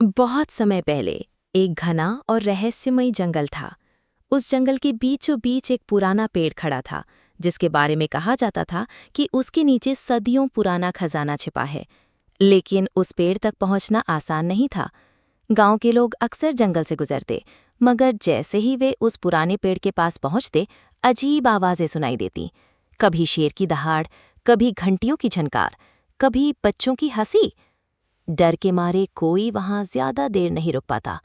बहुत समय पहले एक घना और रहस्यमयी जंगल था। उस जंगल के बीचों बीच एक पुराना पेड़ खड़ा था, जिसके बारे में कहा जाता था कि उसके नीचे सदियों पुराना खजाना छिपा है। लेकिन उस पेड़ तक पहुंचना आसान नहीं था। गांव के लोग अक्सर जंगल से गुजरते, मगर जैसे ही वे उस पुराने पेड़ के पास पहुंचते, अजीब आवाजें सुनाई देती। कभी शेर की दहाड़, कभी घंटियों की झनकार, कभी बच्चों की हंसी। डर के मारे कोई वहां ज्यादा देर नहीं रुक पाता।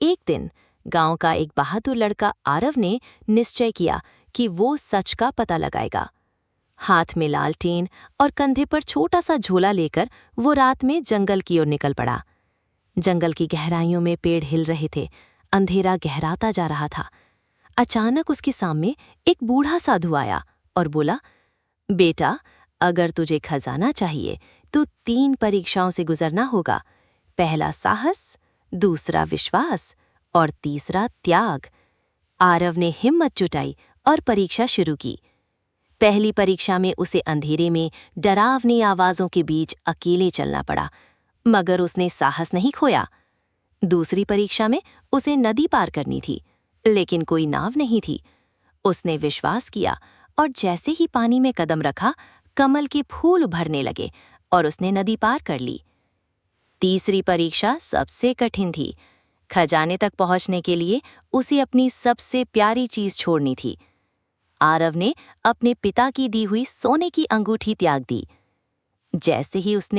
एक दिन गांव का एक बहादुर लड़का आरव ने निश्चय किया कि वो सच का पता लगाएगा। हाथ में लालटेन और कंधे पर छोटा सा झोला लेकर वो रात में जंगल की ओर निकल पड़ा। जंगल की गहराइयों में पेड़ हिल रहे थे, अंधेरा गहराता जा रहा था। अचानक उसके सामने एक बूढ़ा साधु आया और बोला, बेटा, अगर तुझे खजाना चाहिए तो 3 परीक्षाओं से गुजरना होगा। पहला साहस, दूसरा विश्वास और तीसरा त्याग। आरव ने हिम्मत जुटाई और परीक्षा शुरू की। पहली परीक्षा में उसे अंधेरे में डरावनी आवाजों के बीच अकेले चलना पड़ा, मगर उसने साहस नहीं खोया। दूसरी परीक्षा में उसे नदी पार करनी थी, लेकिन कोई नाव नहीं थी। उसने विश्वास किया और जैसे ही पानी में कदम रखा, कमल के फूल उभरने लगे और उसने नदी पार कर ली। तीसरी परीक्षा सबसे कठिन थी। खजाने तक पहुंचने के लिए उसे अपनी सबसे प्यारी चीज छोड़नी थी। आरव ने अपने पिता की दी हुई सोने की अंगूठी त्याग दी। जैसे ही उसने